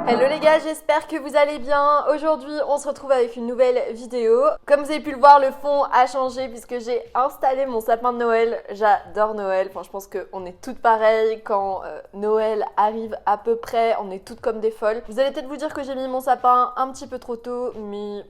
Hello les gars, j'espère que vous allez bien. Aujourd'hui, on se retrouve avec une nouvelle vidéo. Comme vous avez pu le voir, le fond a changé puisque j'ai installé mon sapin de Noël. J'adore Noël. Enfin, je pense qu'on est toutes pareilles quand Noël arrive à peu près. On est toutes comme des folles. Vous allez peut-être vous dire que j'ai mis mon sapin un petit peu trop tôt, mais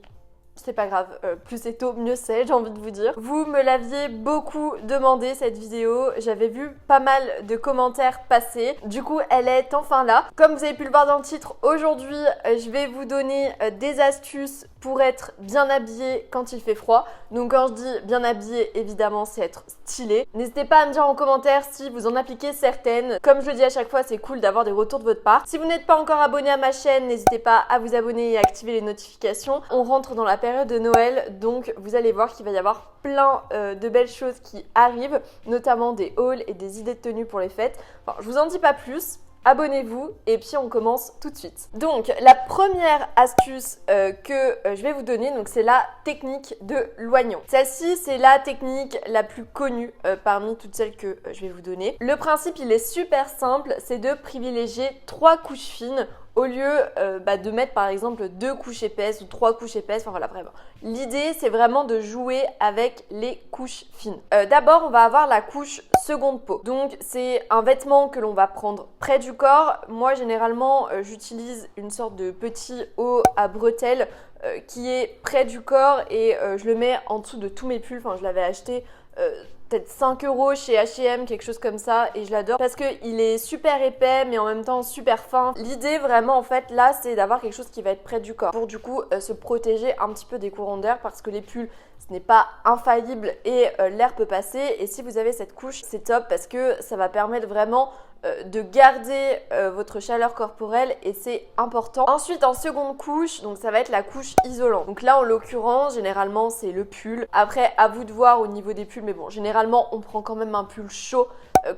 c'est pas grave, plus c'est tôt, mieux c'est, j'ai envie de vous dire. Vous me l'aviez beaucoup demandé cette vidéo, j'avais vu pas mal de commentaires passer. Du coup, elle est enfin là. Comme vous avez pu le voir dans le titre, aujourd'hui, je vais vous donner des astuces pour être bien habillé quand il fait froid. Donc quand je dis bien habillé, évidemment, c'est être stylé. N'hésitez pas à me dire en commentaire si vous en appliquez certaines. Comme je le dis à chaque fois, c'est cool d'avoir des retours de votre part. Si vous n'êtes pas encore abonné à ma chaîne, n'hésitez pas à vous abonner et à activer les notifications. On rentre dans la période de Noël, donc vous allez voir qu'il va y avoir plein de belles choses qui arrivent, notamment des hauls et des idées de tenues pour les fêtes. Enfin, je vous en dis pas plus. Abonnez-vous et puis on commence tout de suite. Donc la première astuce que je vais vous donner, donc c'est la technique de l'oignon. Celle-ci, c'est la technique la plus connue parmi toutes celles que je vais vous donner. Le principe, il est super simple, c'est de privilégier 3 couches fines au lieu de mettre par exemple 2 couches épaisses ou 3 couches épaisses, enfin voilà, vraiment. L'idée, c'est vraiment de jouer avec les couches fines. D'abord, on va avoir la couche seconde peau. Donc, c'est un vêtement que l'on va prendre près du corps. Moi, généralement, j'utilise une sorte de petit haut à bretelles qui est près du corps et je le mets en dessous de tous mes pulls. Enfin, je l'avais acheté peut-être 5 € chez H&M, quelque chose comme ça, et je l'adore parce qu'il est super épais mais en même temps super fin. L'idée vraiment en fait là, c'est d'avoir quelque chose qui va être près du corps pour du coup se protéger un petit peu des courants d'air parce que les pulls, ce n'est pas infaillible et l'air peut passer, et si vous avez cette couche, c'est top parce que ça va permettre vraiment de garder votre chaleur corporelle et c'est important. Ensuite, en seconde couche, donc ça va être la couche isolante. Donc là, en l'occurrence, généralement, c'est le pull. Après, à vous de voir au niveau des pulls, mais bon, généralement, on prend quand même un pull chaud.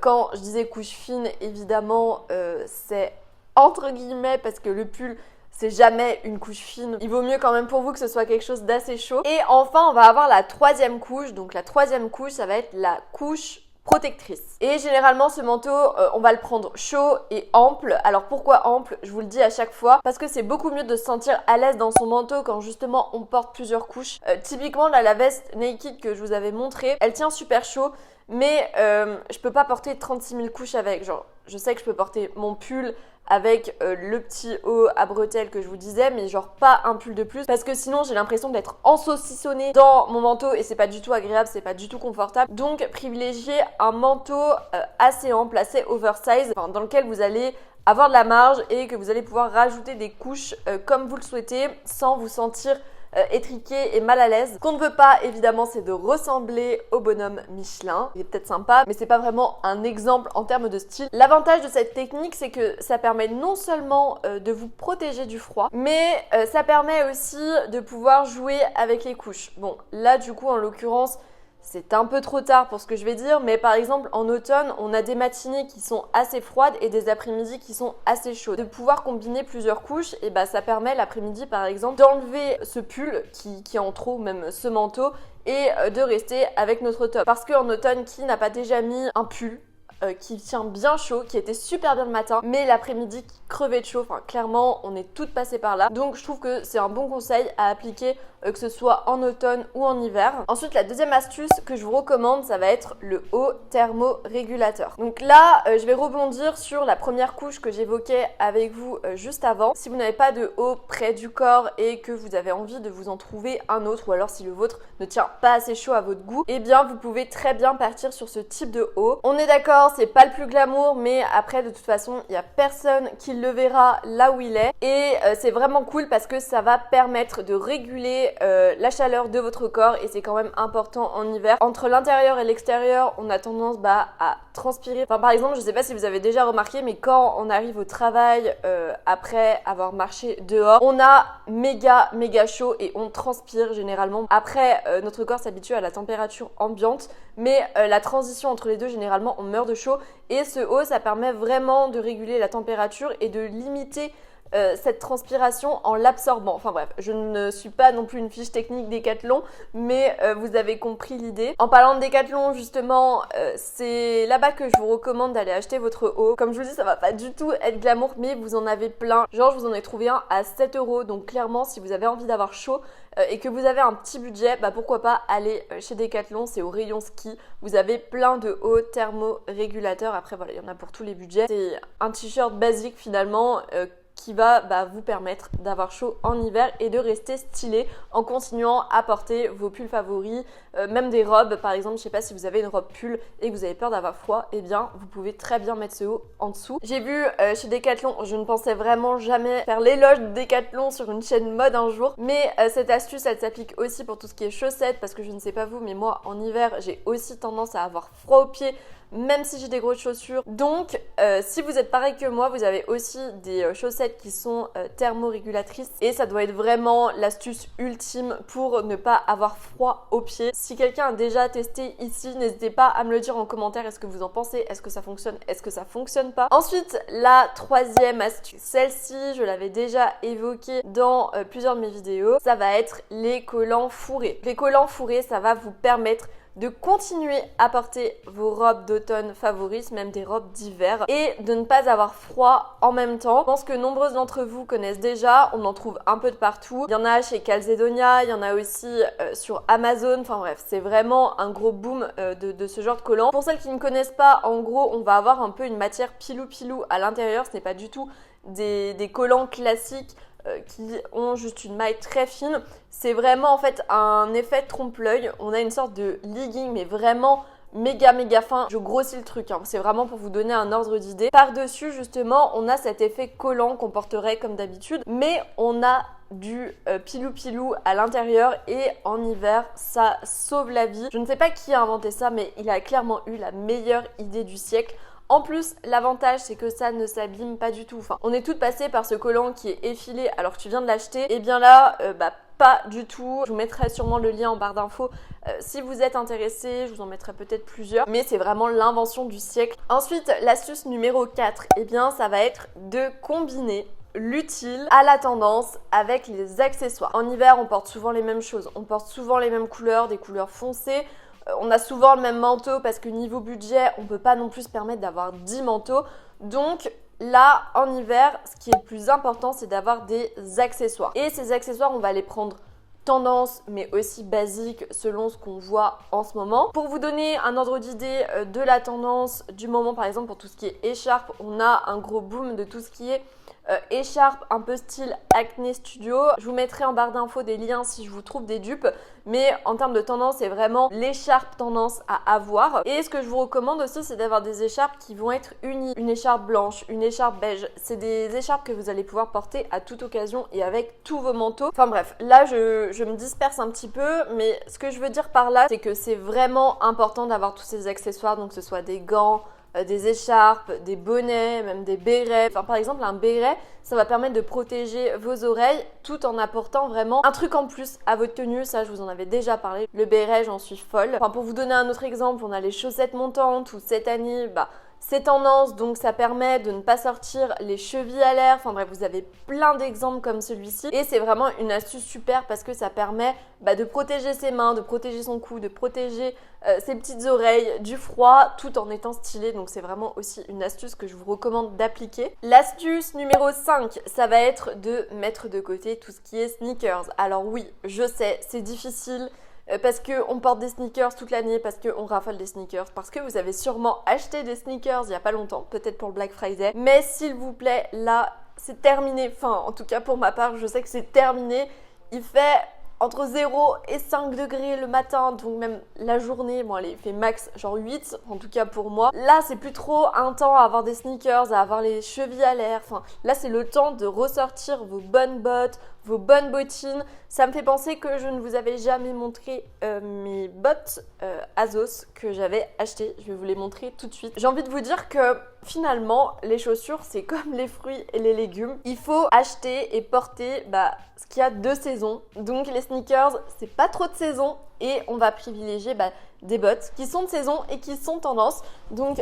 Quand je disais couche fine, évidemment, c'est entre guillemets parce que le pull, c'est jamais une couche fine. Il vaut mieux quand même pour vous que ce soit quelque chose d'assez chaud. Et enfin, on va avoir la troisième couche. Donc la troisième couche, ça va être la couche protectrice. Et généralement, ce manteau, on va le prendre chaud et ample. Alors pourquoi ample? Je vous le dis à chaque fois, parce que c'est beaucoup mieux de se sentir à l'aise dans son manteau quand justement on porte plusieurs couches. Typiquement, là, la veste Naked que je vous avais montrée, elle tient super chaud, mais je peux pas porter 36 000 couches avec. Genre, je sais que je peux porter mon pull avec le petit haut à bretelles que je vous disais, mais genre pas un pull de plus parce que sinon j'ai l'impression d'être ensaucissonnée dans mon manteau et c'est pas du tout agréable, c'est pas du tout confortable. Donc privilégiez un manteau assez ample, assez oversize, enfin, dans lequel vous allez avoir de la marge et que vous allez pouvoir rajouter des couches comme vous le souhaitez sans vous sentir étriqué et mal à l'aise. Ce qu'on ne veut pas évidemment, c'est de ressembler au bonhomme Michelin. Il est peut-être sympa, mais c'est pas vraiment un exemple en termes de style. L'avantage de cette technique, c'est que ça permet non seulement de vous protéger du froid, mais ça permet aussi de pouvoir jouer avec les couches. Bon, là du coup en l'occurrence, c'est un peu trop tard pour ce que je vais dire, mais par exemple en automne, on a des matinées qui sont assez froides et des après-midi qui sont assez chaudes. De pouvoir combiner plusieurs couches, et bah ça permet l'après-midi par exemple d'enlever ce pull qui est en trop, même ce manteau, et de rester avec notre top. Parce qu'en automne, qui n'a pas déjà mis un pull qui tient bien chaud, qui était super bien le matin, mais l'après-midi qui crevait de chaud, enfin clairement on est toutes passées par là. Donc je trouve que c'est un bon conseil à appliquer que ce soit en automne ou en hiver. Ensuite, la deuxième astuce que je vous recommande, ça va être le haut thermorégulateur. Donc là, je vais rebondir sur la première couche que j'évoquais avec vous juste avant. Si vous n'avez pas de haut près du corps et que vous avez envie de vous en trouver un autre, ou alors si le vôtre ne tient pas assez chaud à votre goût, eh bien vous pouvez très bien partir sur ce type de haut. On est d'accord, c'est pas le plus glamour, mais après de toute façon, il n'y a personne qui le verra là où il est. Et c'est vraiment cool parce que ça va permettre de réguler la chaleur de votre corps, et c'est quand même important en hiver. Entre l'intérieur et l'extérieur, on a tendance à transpirer. Enfin, par exemple, je sais pas si vous avez déjà remarqué, mais quand on arrive au travail après avoir marché dehors, on a méga chaud et on transpire généralement. Après, notre corps s'habitue à la température ambiante, mais la transition entre les deux, généralement, on meurt de chaud. Et ce haut, ça permet vraiment de réguler la température et de limiter cette transpiration en l'absorbant. Enfin bref, je ne suis pas non plus une fiche technique Décathlon, mais vous avez compris l'idée. En parlant de Décathlon, justement, c'est là-bas que je vous recommande d'aller acheter votre haut. Comme je vous dis, ça va pas du tout être glamour, mais vous en avez plein. Genre, je vous en ai trouvé un à 7 €. Donc clairement, si vous avez envie d'avoir chaud et que vous avez un petit budget, bah pourquoi pas aller chez Décathlon, c'est au rayon ski. Vous avez plein de hauts thermorégulateurs. Après voilà, il y en a pour tous les budgets. C'est un t-shirt basique finalement qui va vous permettre d'avoir chaud en hiver et de rester stylé en continuant à porter vos pulls favoris, même des robes par exemple. Je sais pas si vous avez une robe pull et que vous avez peur d'avoir froid, eh bien vous pouvez très bien mettre ce haut en dessous. J'ai vu chez Decathlon, je ne pensais vraiment jamais faire l'éloge de Decathlon sur une chaîne mode un jour, mais cette astuce elle s'applique aussi pour tout ce qui est chaussettes, parce que je ne sais pas vous, mais moi en hiver j'ai aussi tendance à avoir froid aux pieds, même si j'ai des grosses chaussures. Donc si vous êtes pareil que moi, vous avez aussi des chaussettes qui sont thermorégulatrices et ça doit être vraiment l'astuce ultime pour ne pas avoir froid aux pieds. Si quelqu'un a déjà testé ici, n'hésitez pas à me le dire en commentaire. Est-ce que vous en pensez? Est-ce que ça fonctionne? Est-ce que ça fonctionne pas? Ensuite, la troisième astuce, celle-ci je l'avais déjà évoquée dans plusieurs de mes vidéos, ça va être les collants fourrés. Les collants fourrés, ça va vous permettre de continuer à porter vos robes d'automne favorites, même des robes d'hiver, et de ne pas avoir froid en même temps. Je pense que nombreuses d'entre vous connaissent déjà, on en trouve un peu de partout. Il y en a chez Calzedonia, il y en a aussi sur Amazon, enfin bref, c'est vraiment un gros boom de ce genre de collants. Pour celles qui ne connaissent pas, en gros, on va avoir un peu une matière pilou-pilou à l'intérieur, ce n'est pas du tout des collants classiques qui ont juste une maille très fine. C'est vraiment en fait un effet trompe-l'œil. On a une sorte de legging mais vraiment méga fin. Je grossis le truc, hein. C'est vraiment pour vous donner un ordre d'idée. Par-dessus justement, on a cet effet collant qu'on porterait comme d'habitude, mais on a du pilou-pilou à l'intérieur et en hiver, ça sauve la vie. Je ne sais pas qui a inventé ça, mais il a clairement eu la meilleure idée du siècle. En plus, l'avantage, c'est que ça ne s'abîme pas du tout. Enfin, on est toutes passées par ce collant qui est effilé alors que tu viens de l'acheter. Et bien là, pas du tout. Je vous mettrai sûrement le lien en barre d'infos si vous êtes intéressé. Je vous en mettrai peut-être plusieurs. Mais c'est vraiment l'invention du siècle. Ensuite, l'astuce numéro 4, eh bien, ça va être de combiner l'utile à la tendance avec les accessoires. En hiver, on porte souvent les mêmes choses. On porte souvent les mêmes couleurs, des couleurs foncées. On a souvent le même manteau parce que niveau budget, on ne peut pas non plus se permettre d'avoir 10 manteaux. Donc là, en hiver, ce qui est le plus important, c'est d'avoir des accessoires. Et ces accessoires, on va les prendre tendance, mais aussi basique selon ce qu'on voit en ce moment. Pour vous donner un ordre d'idée de la tendance du moment, par exemple, pour tout ce qui est écharpe, on a un gros boom de tout ce qui est écharpe un peu style Acne Studio. Je vous mettrai en barre d'infos des liens si je vous trouve des dupes, mais en termes de tendance, c'est vraiment l'écharpe tendance à avoir. Et ce que je vous recommande aussi, c'est d'avoir des écharpes qui vont être unies. Une écharpe blanche, une écharpe beige. C'est des écharpes que vous allez pouvoir porter à toute occasion et avec tous vos manteaux. Enfin bref, là je me disperse un petit peu, mais ce que je veux dire par là, c'est que c'est vraiment important d'avoir tous ces accessoires, donc que ce soit des gants, des écharpes, des bonnets, même des bérets. Enfin, par exemple, un béret, ça va permettre de protéger vos oreilles tout en apportant vraiment un truc en plus à votre tenue. Ça, je vous en avais déjà parlé. Le béret, j'en suis folle. Enfin, pour vous donner un autre exemple, on a les chaussettes montantes où cette année, c'est tendance, donc ça permet de ne pas sortir les chevilles à l'air. Enfin bref, vous avez plein d'exemples comme celui-ci. Et c'est vraiment une astuce super parce que ça permet de protéger ses mains, de protéger son cou, de protéger ses petites oreilles du froid tout en étant stylé. Donc c'est vraiment aussi une astuce que je vous recommande d'appliquer. L'astuce numéro 5, ça va être de mettre de côté tout ce qui est sneakers. Alors oui, je sais, c'est difficile. Parce qu'on porte des sneakers toute l'année, parce qu'on raffole des sneakers, parce que vous avez sûrement acheté des sneakers il n'y a pas longtemps, peut-être pour le Black Friday. Mais s'il vous plaît, là, c'est terminé. Enfin, en tout cas pour ma part, je sais que c'est terminé. Il fait entre 0 et 5 degrés le matin, donc même la journée, bon allez, il fait max genre 8, en tout cas pour moi. Là, c'est plus trop un temps à avoir des sneakers, à avoir les chevilles à l'air. Enfin, là, c'est le temps de ressortir vos bonnes bottes, vos bonnes bottines. Ça me fait penser que je ne vous avais jamais montré mes bottes Azos que j'avais achetées. Je vais vous les montrer tout de suite. J'ai envie de vous dire que finalement, les chaussures, c'est comme les fruits et les légumes. Il faut acheter et porter ce qu'il y a de saison. Donc les sneakers, c'est pas trop de saison et on va privilégier des bottes qui sont de saison et qui sont tendance. Donc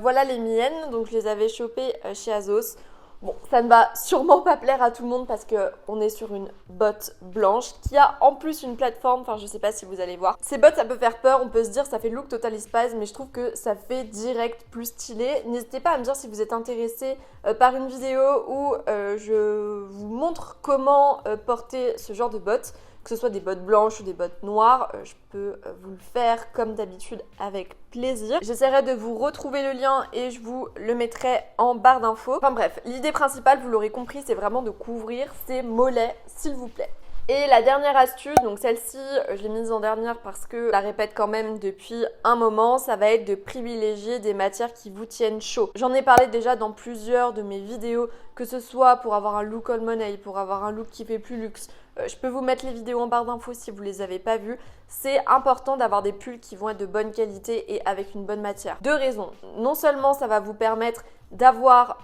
voilà les miennes. Donc je les avais chopées chez Azos. Bon, ça ne va sûrement pas plaire à tout le monde parce qu'on est sur une botte blanche qui a en plus une plateforme, enfin je sais pas si vous allez voir. Ces bottes ça peut faire peur, on peut se dire ça fait look Totally Spies, mais je trouve que ça fait direct plus stylé. N'hésitez pas à me dire si vous êtes intéressé par une vidéo où je vous montre comment porter ce genre de bottes. Que ce soit des bottes blanches ou des bottes noires, je peux vous le faire comme d'habitude avec plaisir. J'essaierai de vous retrouver le lien et je vous le mettrai en barre d'infos. Enfin bref, l'idée principale, vous l'aurez compris, c'est vraiment de couvrir ses mollets, s'il vous plaît. Et la dernière astuce, donc celle-ci, je l'ai mise en dernière parce que je la répète quand même depuis un moment, ça va être de privilégier des matières qui vous tiennent chaud. J'en ai parlé déjà dans plusieurs de mes vidéos, que ce soit pour avoir un look old money, pour avoir un look qui fait plus luxe. Je peux vous mettre les vidéos en barre d'infos si vous ne les avez pas vues. C'est important d'avoir des pulls qui vont être de bonne qualité et avec une bonne matière. Deux raisons. Non seulement ça va vous permettre d'avoir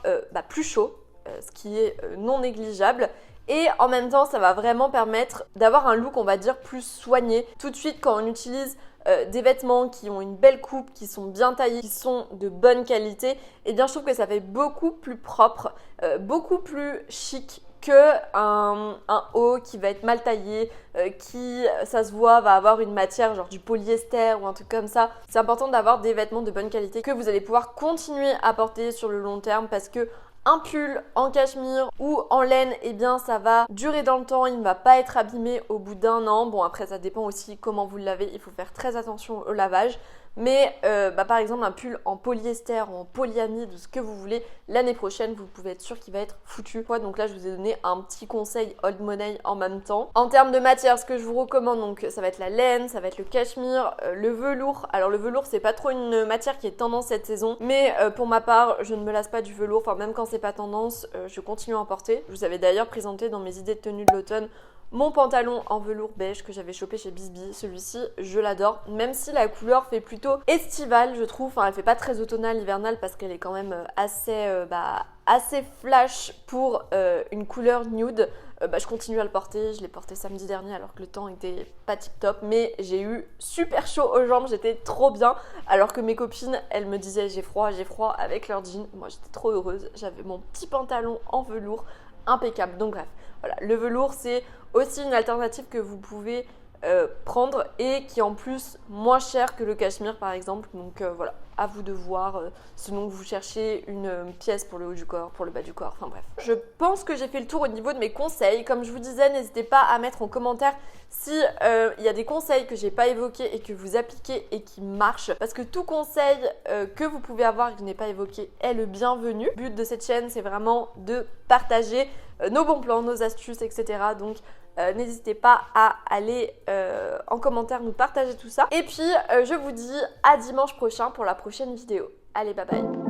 plus chaud, ce qui est non négligeable. Et en même temps, ça va vraiment permettre d'avoir un look, on va dire, plus soigné. Tout de suite, quand on utilise des vêtements qui ont une belle coupe, qui sont bien taillés, qui sont de bonne qualité, eh bien, je trouve que ça fait beaucoup plus propre, beaucoup plus chic qu'un haut qui va être mal taillé, qui, ça se voit, va avoir une matière genre du polyester ou un truc comme ça. C'est important d'avoir des vêtements de bonne qualité que vous allez pouvoir continuer à porter sur le long terme parce que un pull en cachemire ou en laine, eh bien ça va durer dans le temps, il ne va pas être abîmé au bout d'un an. Bon après ça dépend aussi comment vous le lavez, il faut faire très attention au lavage. Mais par exemple un pull en polyester ou en polyamide ou ce que vous voulez, l'année prochaine vous pouvez être sûr qu'il va être foutu. Donc là je vous ai donné un petit conseil old money en même temps. En termes de matière, ce que je vous recommande, donc ça va être la laine, ça va être le cachemire, le velours. Alors le velours c'est pas trop une matière qui est tendance cette saison, mais pour ma part je ne me lasse pas du velours, enfin même quand c'est pas tendance, je continue à en porter. Je vous avais d'ailleurs présenté dans mes idées de tenue de l'automne mon pantalon en velours beige que j'avais chopé chez Bisbee. Celui-ci, je l'adore. Même si la couleur fait plutôt estivale, je trouve. Enfin, elle fait pas très automnale, hivernale parce qu'elle est quand même assez flash pour une couleur nude. Je continue à le porter. Je l'ai porté samedi dernier alors que le temps était pas tip top. Mais j'ai eu super chaud aux jambes. J'étais trop bien. Alors que mes copines, elles me disaient j'ai froid avec leurs jeans. Moi, j'étais trop heureuse. J'avais mon petit pantalon en velours impeccable. Donc bref, voilà. Le velours, c'est aussi une alternative que vous pouvez prendre et qui est en plus moins cher que le cachemire par exemple. Donc voilà, à vous de voir selon que vous cherchez une pièce pour le haut du corps, pour le bas du corps, enfin bref. Je pense que j'ai fait le tour au niveau de mes conseils. Comme je vous disais, n'hésitez pas à mettre en commentaire si il y a des conseils que j'ai pas évoqués et que vous appliquez et qui marchent. Parce que tout conseil que vous pouvez avoir et que je n'ai pas évoqué est le bienvenu. Le but de cette chaîne, c'est vraiment de partager nos bons plans, nos astuces, etc. Donc n'hésitez pas à aller en commentaire nous partager tout ça. Et puis je vous dis à dimanche prochain pour la prochaine vidéo. Allez, bye bye.